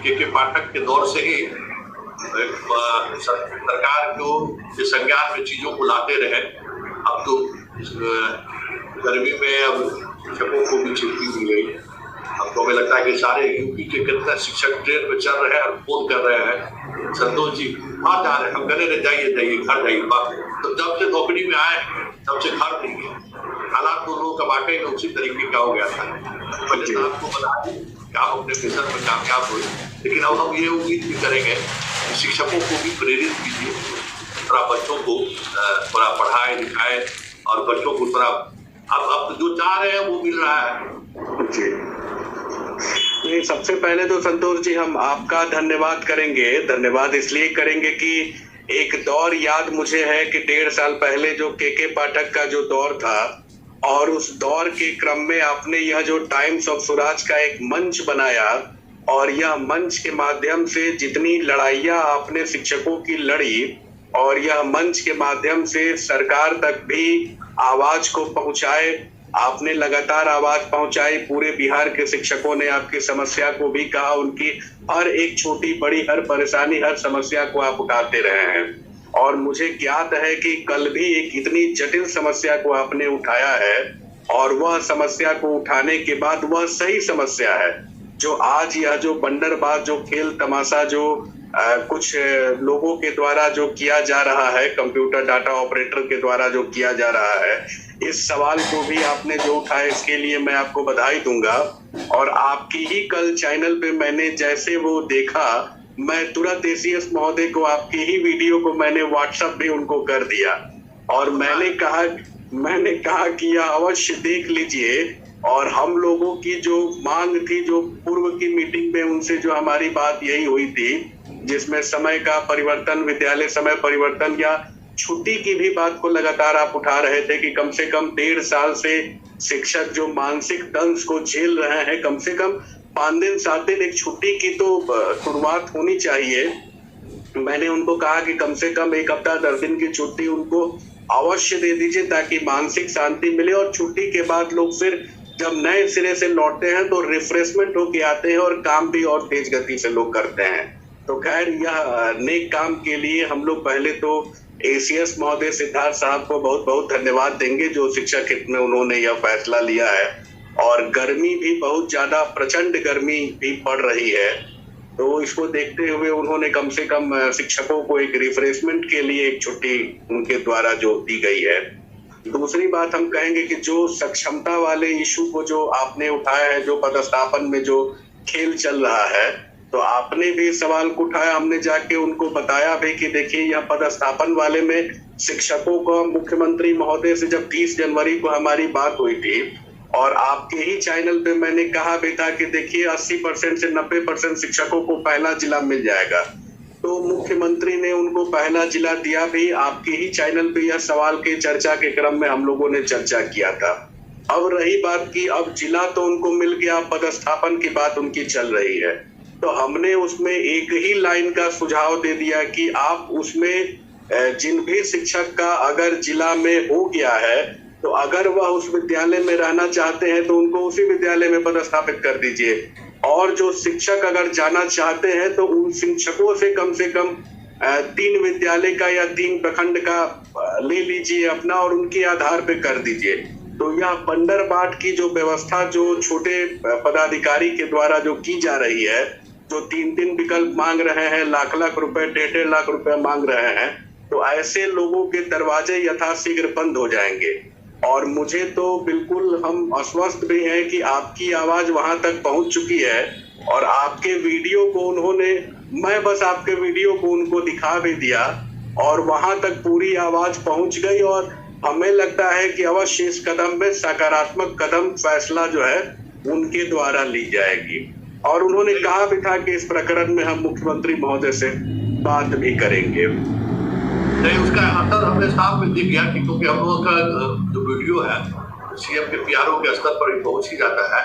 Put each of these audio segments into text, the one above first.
के पाठक के दौर से ही सरकार को संज्ञान में चीजों को लाते रहे। अब तो गर्मी में अब शिक्षकों को भी छुट्टी दी गई। अब तो हमें लगता है कि सारे यूपी के कितने शिक्षक ट्रेन में चल रहे हैं और फोन कर रहे हैं, संतोष जी कहाँ जा रहे हैं? हम कह रहे जाइए जाइए घर जाइए। तो जब से नौकरी में आए तब से घर नहीं है। हालात तो लोगों का वाकई में उसी तरीके का हो गया था। पहले तो आपको बता दें कि आप अपने मिशन में कामयाब हुए, लेकिन अब हम ये उम्मीद भी करेंगे कि शिक्षकों को भी प्रेरित कीजिए, थोड़ा बच्चों को थोड़ा पढ़ाए लिखाए और बच्चों को थोड़ा अब जो चाह रहे हैं वो मिल रहा है जी। नहीं, सबसे पहले तो संतोष जी हम आपका धन्यवाद करेंगे। धन्यवाद इसलिए करेंगे कि एक दौर याद मुझे है कि 1.5 साल पहले जो के पाठक का जो दौर था, और उस दौर के क्रम में आपने यह जो टाइम्स ऑफ स्वराज का एक मंच बनाया, और यह मंच के माध्यम से जितनी लड़ाइयां आपने शिक्षकों की लड़ी, और यह मंच के माध्यम से सरकार तक भी आवाज को पहुंचाए, आपने लगातार आवाज पहुंचाई। पूरे बिहार के शिक्षकों ने आपकी समस्या को भी कहा, उनकी हर एक छोटी बड़ी हर परेशानी हर समस्या को आप उठाते रहे हैं। और मुझे ज्ञात है कि कल भी एक इतनी जटिल समस्या को आपने उठाया है, और वह समस्या को उठाने के बाद वह सही समस्या है। जो आज यह जो बंदरबाज जो खेल तमाशा जो कुछ लोगों के द्वारा जो किया जा रहा है, कंप्यूटर डाटा ऑपरेटर के द्वारा जो किया जा रहा है, इस सवाल को भी आपने जो उठाया इसके लिए मैं आपको बधाई दूंगा। और आपकी ही कल चैनल पे मैंने जैसे वो देखा, मैं तुरंत एसीएस महोदय को आपकी ही वीडियो को मैंने व्हाट्सएप भी उनको कर दिया, और मैंने कहा कि यह अवश्य देख लीजिए। और हम लोगों की जो मांग थी, जो पूर्व की मीटिंग में उनसे जो हमारी बात यही हुई थी, जिसमें समय का परिवर्तन, विद्यालय समय परिवर्तन या छुट्टी की भी बात को लगातार आप उठा रहे थे कि कम से कम 1.5 साल से शिक्षक जो मानसिक दंश को झेल रहे हैं, कम से कम 5 दिन 7 दिन एक छुट्टी की तो शुरुआत होनी चाहिए। मैंने उनको कहा कि कम से कम 1 हफ्ता 10 दिन की छुट्टी उनको अवश्य दे दीजिए, ताकि मानसिक शांति मिले, और छुट्टी के बाद लोग फिर जब नए सिरे से लौटते हैं तो रिफ्रेशमेंट होके आते हैं और काम भी और तेज गति से लोग करते हैं। तो खैर, यह नेक काम के लिए हम लोग पहले तो एसीएस महोदय सिद्धार्थ साहब को बहुत बहुत धन्यवाद देंगे, जो शिक्षक हित में उन्होंने यह फैसला लिया है। और गर्मी भी बहुत ज्यादा प्रचंड गर्मी भी पड़ रही है, तो इसको देखते हुए उन्होंने कम से कम शिक्षकों को एक रिफ्रेशमेंट के लिए एक छुट्टी उनके द्वारा जो दी गई है। दूसरी बात हम कहेंगे कि जो सक्षमता वाले इशू को जो आपने उठाया है, जो पदस्थापन में जो खेल चल रहा है, तो आपने भी सवाल को उठाया। हमने जाके उनको बताया भी कि देखिए, यह पदस्थापन वाले में शिक्षकों को मुख्यमंत्री महोदय से जब 30 जनवरी को हमारी बात हुई थी, और आपके ही चैनल पे मैंने कहा भी था कि देखिए 80% से 90% शिक्षकों को पहला जिला मिल जाएगा, तो मुख्यमंत्री ने उनको पहला जिला दिया भी। आपके ही चैनल पे यह सवाल के चर्चा के क्रम में हम लोगों ने चर्चा किया था। अब रही बात की अब जिला तो उनको मिल गया, पदस्थापन की बात उनकी चल रही है, तो हमने उसमें एक ही लाइन का सुझाव दे दिया कि आप उसमें जिन भी शिक्षक का अगर जिला में हो गया है, तो अगर वह उस विद्यालय में रहना चाहते हैं तो उनको उसी विद्यालय में पदस्थापित कर दीजिए। और जो शिक्षक अगर जाना चाहते हैं तो उन शिक्षकों से कम 3 विद्यालय का या 3 प्रखंड का ले लीजिए अपना, और उनके आधार पे कर दीजिए। तो यह बंदरबाट की जो व्यवस्था जो छोटे पदाधिकारी के द्वारा जो की जा रही है, जो 3 विकल्प मांग रहे हैं, लाख रुपए 1.5 लाख रुपए मांग रहे हैं, तो ऐसे लोगों के दरवाजे यथाशीघ्र बंद हो जाएंगे। और मुझे तो बिल्कुल हम आश्वस्त भी हैं कि आपकी आवाज वहां तक पहुंच चुकी है, और आपके वीडियो को उन्होंने, मैं बस आपके वीडियो को उनको दिखा भी दिया, और वहां तक पूरी आवाज पहुंच गई। और हमें लगता है कि अवश्य इस कदम में सकारात्मक कदम फैसला जो है उनके द्वारा ली जाएगी। और उन्होंने कहा भी था कि इस प्रकरण में हम मुख्यमंत्री महोदय से बात भी करेंगे। नहीं, उसका असर हमें साफ में दिख गया, क्योंकि हम लोगों का जो वीडियो है सीएम के पीआरओ के स्तर पर ही पहुंच ही जाता है।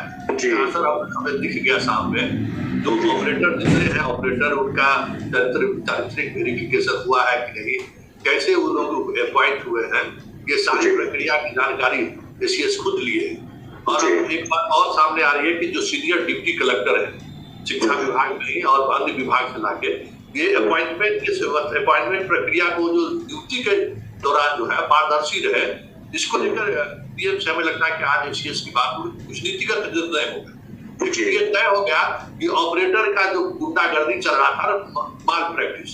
असर हमें दिख गया सामने। जो ऑपरेटर जितने हैं, ऑपरेटर उनका चारित्रिक वेरिफिकेशन हुआ है कि नहीं, कैसे वो लोग अपॉइंट हुए हैं, ये सारी प्रक्रिया की जानकारी एसीएस खुद लिए। और एक बात और सामने आ रही है कि जो सीनियर डिप्टी कलेक्टर है, शिक्षा विभाग में ही और अन्य विभाग से लाके ये अपॉइंटमेंट प्रक्रिया को जो नियुक्ति के दौरान जो है पारदर्शी रहे, इसको लेकर डीएम से हमें लगता है कि आज एसीएस की बात कुछ नीतिगत निर्णय हो गया। ये तय हो गया कि ऑपरेटर का जो गुंडागर्दी चल रहा था, माल प्रैक्टिस,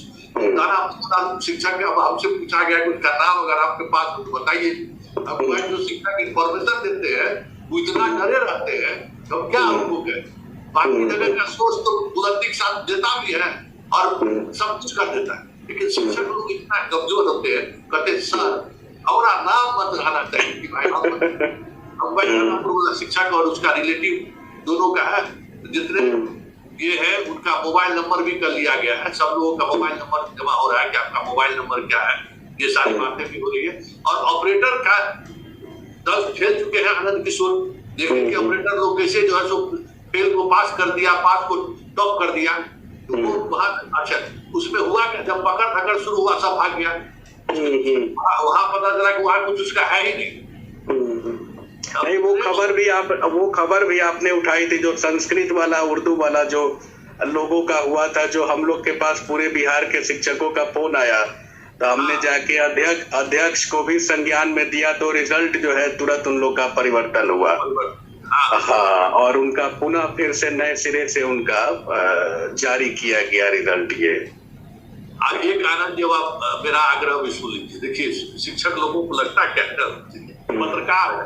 शिक्षक अब हमसे पूछा गया कुछ करना अगर आपके पास तो बताइए। अब जो शिक्षक इंफॉर्मेशन देते हैं वो इतना डरे रहते हैं तो क्या उनको कहे। बाकी जगह का सोच तो बुलंदी के साथ देता भी है और सब कुछ कर देता है, लेकिन शिक्षक लोग इतना कमजोर होते हैं, कहते सर हमारा नाम मत रहना चाहिए कि भाई हम शिक्षक और उसका रिलेटिव दोनों का है, जितने ये है उनका मोबाइल नंबर भी कर लिया गया है, सब लोगों का मोबाइल नंबर जमा हो रहा है कि आपका मोबाइल नंबर क्या है, ये सारी बातें भी हो रही है। और ऑपरेटर का 10 खेल चुके हैं आनंद किशोर, देखें कि ऑपरेटर लोग कैसे जो है सो फेल को पास कर दिया, पास को टॉप कर दिया, तो वो वहां अच्छा उसमें हुआ क्या, जब पकड़ धकड़ शुरू हुआ सब भाग गया, वहां पता चला कि वहां कुछ उसका है ही नहीं। नहीं, वो खबर भी आपने उठाई थी, जो संस्कृत वाला उर्दू वाला जो लोगों का हुआ था, जो हम लोग के पास पूरे बिहार के शिक्षकों का फोन आया तो हमने जाके अध्यक्ष को भी संज्ञान में दिया, तो रिजल्ट जो है तुरंत उन लोग का परिवर्तन हुआ। हाँ, और उनका पुनः फिर से नए सिरे से उनका जारी किया गया रिजल्ट। ये एक आनंद जब आप मेरा आग्रह भी सुन लीजिए, देखिए शिक्षक लोगों को लगता है पत्रकार है,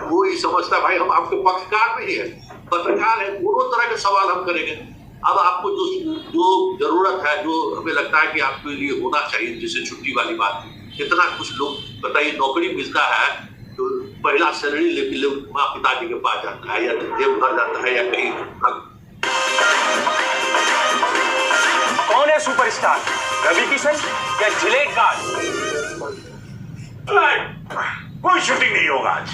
वो ही समझता है भाई हम आपके पक्षकार नहीं है, पत्रकार है, दोनों तरह के सवाल हम करेंगे। अब आपको जो जरूरत है, जो हमें लगता है कि आपके लिए होना चाहिए, जैसे छुट्टी वाली बात, इतना कुछ लोग बताइए नौकरी मिलता है तो पहला सैलरी लेके माँ पिताजी के पास जाता है या जेब भर जाता है या कहीं। कौन है सुपरस्टार, रवि किशन या जिलेट गार्ड? कोई शूटिंग नहीं होगा आज।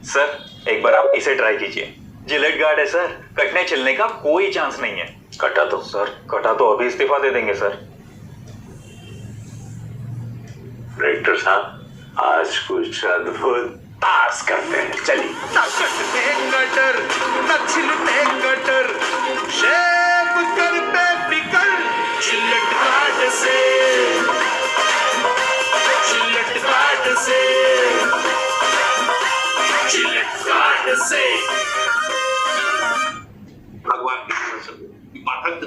सर एक बार आप इसे ट्राई कीजिए। जिलेट गार्ड है सर, कटने चलने का कोई चांस नहीं है। कटा तो अभी इस्तीफा दे देंगे सर। डायरेक्टर साहब आज कुछ अद्भुत ताश करते हैं, चलिए। शेव कर पे पिकल जिलेट गार्ड से, जिलेट गार्ड से, जिलेट गार्ड से। भगवान की पाठक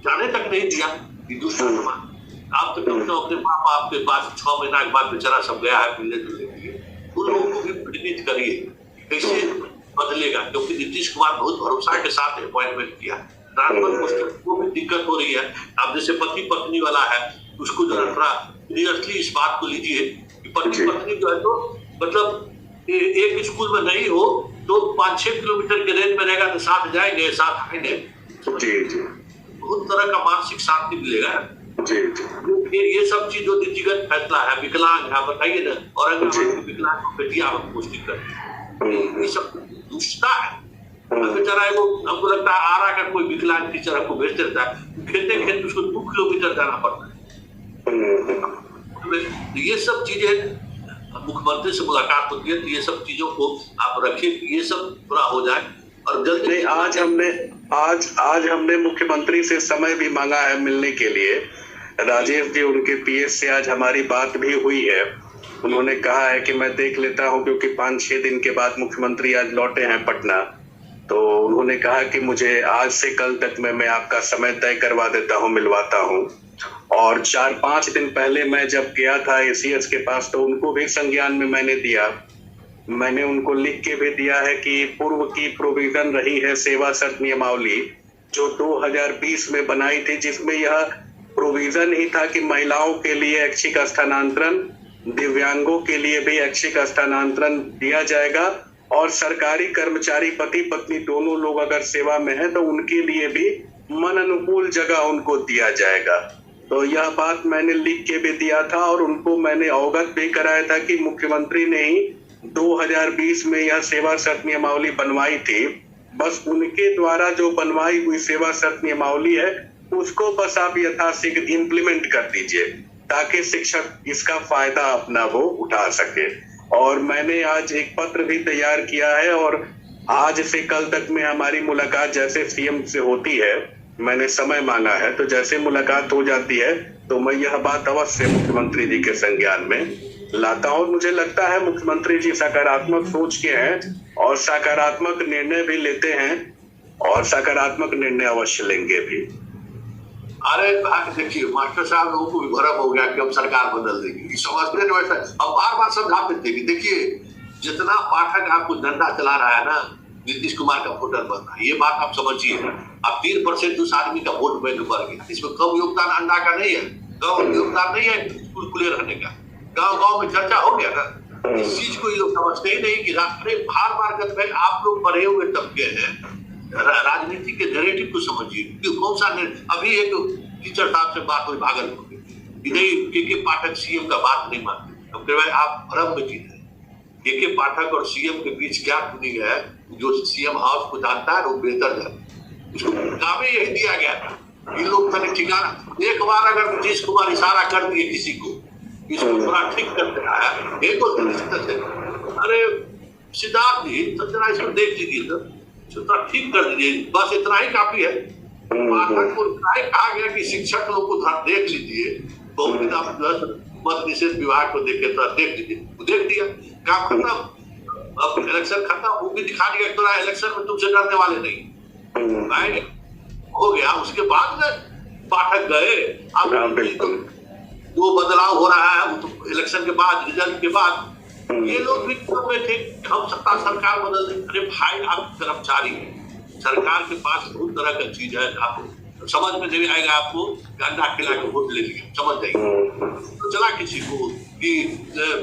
जाने तक नहीं दिया कि दूसरा समाज आप तो अपने माँ बाप के पास 6 महीना के बाद बेचारा सब गया है मिलने जुलने के लिए, उन लोगों को भी प्रेरित करिए कैसे बदलेगा, क्योंकि नीतीश कुमार बहुत भरोसा के साथ अपॉइंटमेंट किया। ट्रांसफर पोस्ट को भी दिक्कत हो रही है। अब जैसे पति पत्नी वाला है, उसको जो है थोड़ा सीरियसली इस बात को लीजिए कि पति पत्नी जो है तो मतलब एक स्कूल में नहीं हो तो 5-6 किलोमीटर के रेंज में रहेगा तो साथ जाएंगे साथ आएंगे, बहुत तरह का मानसिक शांति मिलेगा। ये सब चीज जो नीतिगत फैसला है, विकलांग है बताइए ना, औरंगाबाद विकलांग बेटिया पोस्टिंग कर, ये सब दुष्टता है। बेचारा वो हमको लगता है आरा का कोई विकलांग टीचर हमको भेज देता है, खेलते उसको 2 किलोमीटर जाना पड़ता है। ये सब चीजें मुख्यमंत्री से मुलाकात होती है तो ये सब चीजों को आप रखिए, ये सब पूरा हो जाए और जल्दी। आज हमने मुख्यमंत्री से समय भी मांगा है मिलने के लिए। राजेश जी उनके पीएस से आज हमारी बात भी हुई है। उन्होंने कहा है कि मैं देख लेता हूं, क्योंकि 5-6 दिन के बाद मुख्यमंत्री आज लौटे हैं पटना, तो उन्होंने कहा कि मुझे आज से कल तक में मैं आपका समय तय करवा देता हूं, मिलवाता हूं। और 4-5 दिन पहले मैं जब गया था एसीएस के पास तो उनको भी संज्ञान में मैंने दिया। मैंने उनको लिख के भी दिया है कि पूर्व की प्रोविजन रही है सेवा शर्त नियमावली जो 2020 में बनाई थी, जिसमें यह प्रोविजन ही था कि महिलाओं के लिए ऐच्छिक स्थानांतरण, दिव्यांगों के लिए भी ऐच्छिक स्थानांतरण दिया जाएगा और सरकारी कर्मचारी पति पत्नी दोनों लोग अगर सेवा में है तो उनके लिए भी मन अनुकूल जगह उनको दिया जाएगा। तो यह बात मैंने लिख के भी दिया था और उनको मैंने अवगत भी कराया था कि मुख्यमंत्री ने ही 2020 में यह सेवा शर्त नियमावली बनवाई थी। बस उनके द्वारा जो बनवाई हुई सेवा शर्त नियमावली है उसको बस आप यथाशीघ्र इम्प्लीमेंट कर दीजिए ताकि शिक्षक इसका फायदा अपना वो उठा सके। और मैंने आज एक पत्र भी तैयार किया है और आज से कल तक में हमारी मुलाकात जैसे सीएम से होती है, मैंने समय मांगा है, तो जैसे मुलाकात हो जाती है तो मैं यह बात अवश्य मुख्यमंत्री जी के संज्ञान में लाता हूँ। मुझे लगता है मुख्यमंत्री जी सकारात्मक सोच के हैं और सकारात्मक निर्णय भी लेते हैं और सकारात्मक निर्णय अवश्य लेंगे भी। अरे देखिए मास्टर साहब लोगों को भी भरम हो गया कि हम सरकार बदल देंगे, समझते हैं वैसा। अब बार बार समझाते थे कि देखिए जितना पाठक आपको डंडा चला रहा है ना, नीतीश कुमार का वोटर बन रहा है, ये बात आप समझिए। अब 3% उस आदमी का वोट बैंक बढ़ गया, इसमें कम योगदान अंडा का नहीं है, कम योगदान नहीं है स्कूल खुले रहने का। गांव गांव में चर्चा हो गया ना, इस चीज को ये लोग समझते ही नहीं कि राष्ट्रीय बार कहते हैं आप लोग पढ़े हुए तबके हैं, राजनीति के नैरेटिव को समझिए कि कौन सा। अभी एक टीचर साहब से बात हुई भागलपुर में कि नहीं के पाठक सीएम का बात नहीं मानते। अब भाई आप भ्रम में जीते, के पाठक और सीएम के बीच क्या ट्यूनिंग है, जो सीएम हाउस को जानता है वो बेहतर जानता है। उसको काम ही यही दिया गया था, ये लोग मैंने ठिकाना। एक बार अगर नीतीश कुमार इशारा कर दिए किसी को, इसको थोड़ा ठीक कर देना है, एक अरे सिद्धार्थ जी तो जरा इसको देख लीजिए, तो ठीक कर दीजिए, बस इतना ही काफी है। पाठक को कहा गया कि शिक्षक लोग को देख लीजिए, बहुत मत निषेध विभाग को देख लीजिए, देख दिया, काम खत्म। अब इलेक्शन खत्म, वो भी दिखा दिया तो इलेक्शन में तुमसे डरने वाले नहीं हो गया। उसके बाद में पाठक गए, अब जो बदलाव हो रहा है तो इलेक्शन के बाद, रिजल्ट के बाद ये लोग भी में थे हम सत्ता सरकार बदल दें। अरे भाई आप कर्मचारी हैं, सरकार के पास बहुत तरह का चीज है, आपको समझ में नहीं आएगा, आपको अंडा खिला के वोट ले लिया, समझ जाइए। तो चला किसी को कि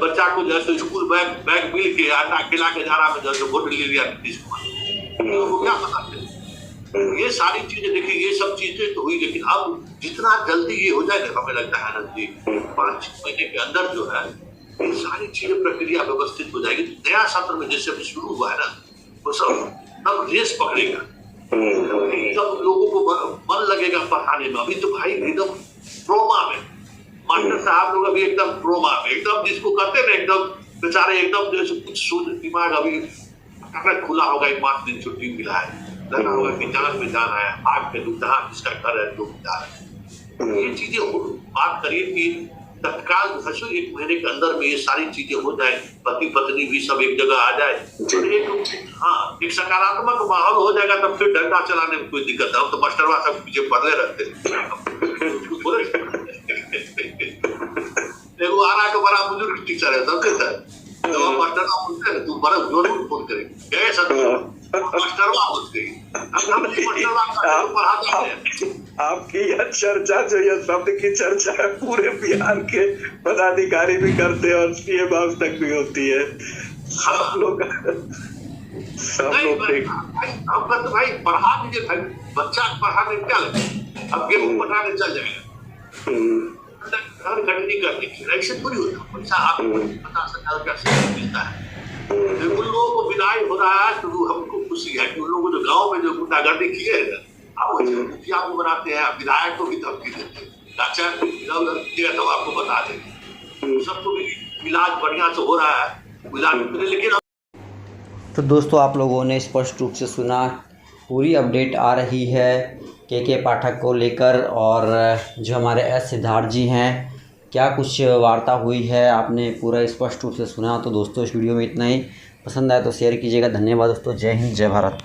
बच्चा को जैसे स्कूल बैग मिल के अंडा खिला के जा रहा में जैसे वोट ले लिया नीतीश कुमार, तो क्या पता चले। ये सारी चीजें देखिए, ये सब चीजें तो हुई, लेकिन अब जितना जल्दी ये हो जाए हमें लगता है आनंद जी 5-6 महीने के अंदर जो है ये सारी चीजें प्रक्रिया व्यवस्थित हो जाएगी। नया सत्र में जैसे अभी शुरू हुआ है ना, वो सब रेस पकड़ेगा, सब लोगों को मन लगेगा पढ़ाने में। अभी तो भाई एकदम ट्रोमा में मास्टर साहब लोग अभी एकदम ट्रोमा में, एकदम जिसको कहते ना एकदम बेचारे एकदम जैसे कुछ दिमाग अभी खुला होगा, 5 दिन छुट्टी मिला है, लगा होगा कि जान में जाना है, आग में जहाँ जिसका घर है लोग जा रहे हैं। ये चीजें बात करिए कि तत्काल 1 महीने के अंदर में ये सारी चीजें हो जाए, पति पत्नी भी सब एक जगह आ जाए, एक सकारात्मक माहौल हो जाएगा, तब फिर डंडा चलाने में कोई दिक्कत है। तो मास्टरवा सब पीछे पड़े रहते वो आ रहा है तो बड़ा बुजुर्ग टीचर है, सबके सर जब मास्टरवा बोलते हैं तू बड़ा जोर में फोन करेंगे, गए सर मास्टरवा बोल गई। आपकी यह चर्चा जो यह शब्द की चर्चा है पूरे बिहार के पदाधिकारी भी करते हैं और सीएम हाउस तक भी होती है। सब लोग भाई पढ़ा दीजिए भाई, बच्चा पढ़ाने क्या लगे, अब गेहूं पटाने चल जाएगा, खरीदी करने की ऐसे थोड़ी होता पैसा। आपको 50,000 रुपया से मिलता है, उन लोगों को विदाई हो रहा है तो हमको खुशी है कि उन लोगों जो गांव में जो गुंडागर्दी किए है मुखिया को बनाते हैं, विधायक को भी धमकी देते हैं, तो आपको बता देंगे सबको भी इलाज बढ़िया से हो रहा है इलाज। लेकिन तो दोस्तों आप लोगों ने स्पष्ट रूप से सुना, पूरी अपडेट आ रही है के पाठक को लेकर, और जो हमारे एस सिद्धार्थ जी हैं क्या कुछ वार्ता हुई है आपने पूरा स्पष्ट रूप से सुना। तो दोस्तों इस वीडियो में इतना ही, पसंद आए तो शेयर कीजिएगा। धन्यवाद दोस्तों, जय हिंद जय भारत।